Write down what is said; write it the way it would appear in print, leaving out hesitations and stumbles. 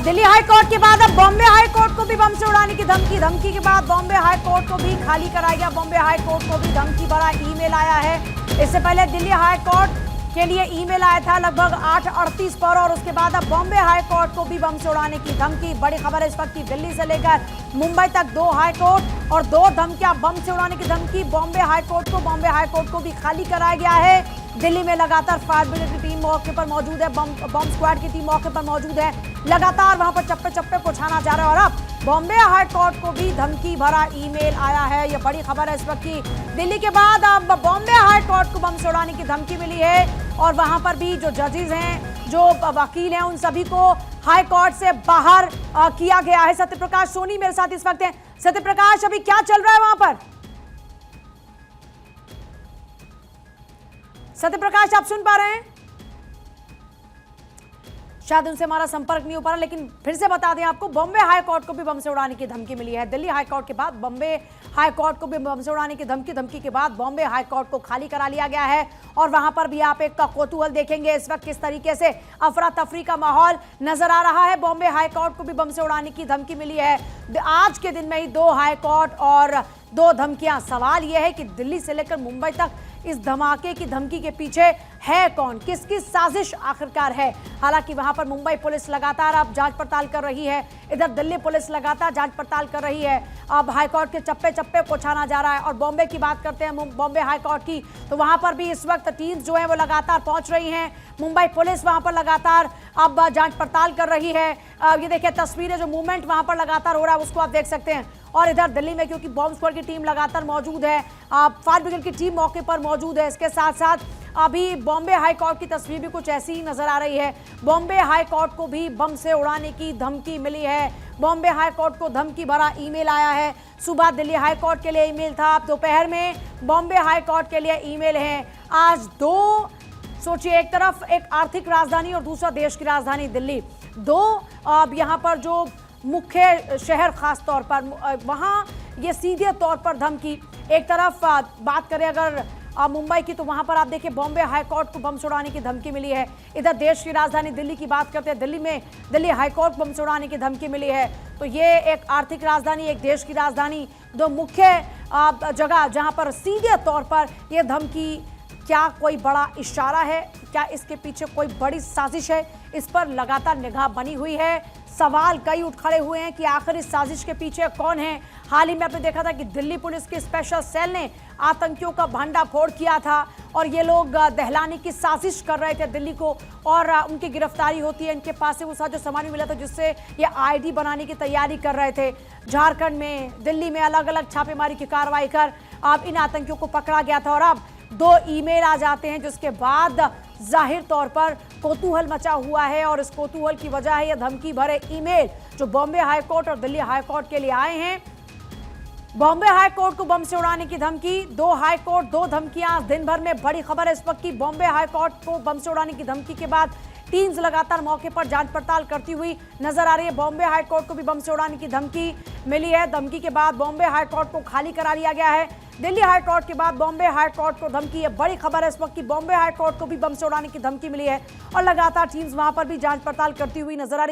Delhi high court के बाद अब बॉम्बे हाई कोर्ट को भी बम से उड़ाने की धमकी के बाद बॉम्बे हाई कोर्ट को भी खाली कराया गया। बॉम्बे हाई कोर्ट को भी धमकी भरा ईमेल आया है। इससे पहले दिल्ली हाई कोर्ट के लिए ईमेल आया था लगभग 8:38 पर, और उसके बाद अब बॉम्बे हाई कोर्ट को भी बम से उड़ाने की धमकी। बड़ी खबर है इस वक्त की, दिल्ली से लेकर मुंबई तक 2 हाई कोर्ट और 2 धमकियां, बम से उड़ाने की धमकी। बॉम्बे हाई कोर्ट को भी खाली कराया गया है। दिल्ली में लगातार फायर ब्रिगेड की टीम मौके पर मौजूद है, बम स्क्वाड की टीम मौके पर मौजूद है। लगातार वहां पर चप्पे चप्पे को छाना जा रहा है। और अब बॉम्बे हाई कोर्ट को भी धमकी भरा ईमेल आया है। यह बड़ी खबर है इस वक्त की, दिल्ली के बाद अब बॉम्बे हाई कोर्ट को बम से उड़ाने की धमकी मिली है। और वहां पर भी जो जजेस हैं, जो वकील हैं, उन सभी को हाई कोर्ट से बाहर किया गया है। सत्यप्रकाश सोनी मेरे साथ इस वक्त हैं। सत्यप्रकाश, अभी क्या चल रहा है वहां पर? सत्यप्रकाश, आप सुन पा रहे हैं? शायद उनसे हमारा संपर्क नहीं हो पा रहा, लेकिन फिर से बता दें आपको, बॉम्बे हाई कोर्ट को भी बम से उड़ाने की धमकी मिली है। दिल्ली हाई कोर्ट के बाद बॉम्बे हाई कोर्ट को भी बम से उड़ाने की धमकी के बाद बॉम्बे हाई कोर्ट को खाली करा लिया गया है। और वहां पर भी आप एक कौतूहल देखेंगे इस वक्त किस तरीके से अफरा तफरी का माहौल नजर आ रहा है। बॉम्बे हाई कोर्ट को भी बम से उड़ाने की धमकी मिली है। आज के दिन में ही 2 हाई कोर्ट और 2 धमकियां। सवाल यह है कि दिल्ली से लेकर मुंबई तक इस धमाके की धमकी के पीछे है कौन, किसकी साजिश आखिरकार है? हालांकि वहां पर मुंबई पुलिस लगातार अब जांच पड़ताल कर रही है, इधर दिल्ली पुलिस लगातार जांच पड़ताल कर रही है। अब हाईकोर्ट के चप्पे चप्पे को छाना जा रहा है। और बॉम्बे की बात करते हैं, बॉम्बे हाईकोर्ट की, तो वहां पर भी इस वक्त टीम्स जो है वो लगातार पहुंच रही हैं। मुंबई पुलिस वहां पर लगातार अब जांच पड़ताल कर रही है। ये देखिए तस्वीरें, जो मूवमेंट वहां पर लगातार हो रहा है उसको आप देख सकते हैं। और इधर दिल्ली में क्योंकि बॉम्ब स्क्वाड की टीम लगातार मौजूद है, फायर ब्रिगेड की टीम मौके पर मौजूद है। इसके साथ साथ अभी बॉम्बे हाई कोर्ट की तस्वीर भी कुछ ऐसी ही नजर आ रही है। बॉम्बे हाई कोर्ट को भी बम से उड़ाने की धमकी मिली है। बॉम्बे हाई कोर्ट को धमकी भरा ईमेल आया है। सुबह दिल्ली हाई कोर्ट के लिए ईमेल था, दोपहर में बॉम्बे हाई कोर्ट के लिए ईमेल है। आज 2, सोचिए, एक तरफ एक आर्थिक राजधानी और दूसरा देश की राजधानी दिल्ली, 2 अब यहाँ पर जो मुख्य शहर खास तौर पर, वहाँ ये सीधे तौर पर धमकी। एक तरफ बात करें अगर मुंबई की, तो वहां पर आप देखिए बॉम्बे हाई कोर्ट को बम से उड़ाने की धमकी मिली है। इधर देश की राजधानी दिल्ली की बात करते हैं, दिल्ली में दिल्ली हाई कोर्ट बम से उड़ाने की धमकी मिली है। तो ये एक आर्थिक राजधानी, एक देश की राजधानी, 2 मुख्य जगह जहां पर सीधे तौर पर यह धमकी। क्या कोई बड़ा इशारा है? क्या इसके पीछे कोई बड़ी साजिश है? इस पर लगातार निगाह बनी हुई है। सवाल कई उठ खड़े हुए हैं कि आखिर इस साजिश के पीछे कौन है। हाल ही में आपने देखा था कि दिल्ली पुलिस की स्पेशल सेल ने आतंकियों का भंडाफोड़ किया था, और ये लोग दहलाने की साजिश कर रहे थे दिल्ली को, और उनकी गिरफ्तारी होती है। इनके पास से वो जो सामान मिला था जिससे ये आईडी बनाने की तैयारी कर रहे थे। झारखंड में, दिल्ली में अलग अलग छापेमारी की कार्रवाई कर अब इन आतंकियों को पकड़ा गया था। और अब 2 ईमेल आ जाते हैं, जिसके बाद जाहिर तौर पर कौतूहल मचा हुआ है। और इस कौतूहल की वजह है यह धमकी भरे ईमेल जो बॉम्बे हाई कोर्ट और दिल्ली हाई कोर्ट के लिए आए हैं। बॉम्बे हाई कोर्ट को बम से उड़ाने की धमकी, 2 हाई कोर्ट 2 धमकियां। दिन भर में बड़ी खबर है इस वक्त की, बॉम्बे हाई कोर्ट को बम से उड़ाने की धमकी के बाद टीम्स लगातार मौके पर जांच पड़ताल करती हुई नजर आ रही है। बॉम्बे हाई कोर्ट को भी बम से उड़ाने की धमकी मिली है। धमकी के बाद बॉम्बे हाई कोर्ट को खाली करा लिया गया है। दिल्ली हाई कोर्ट के बाद बॉम्बे हाई कोर्ट को धमकी। है बड़ी खबर है इस वक्त की, बॉम्बे हाई कोर्ट को भी बम से उड़ाने की धमकी मिली है। और लगातार टीम्स वहां पर भी जांच पड़ताल करती हुई नजर आ रही है।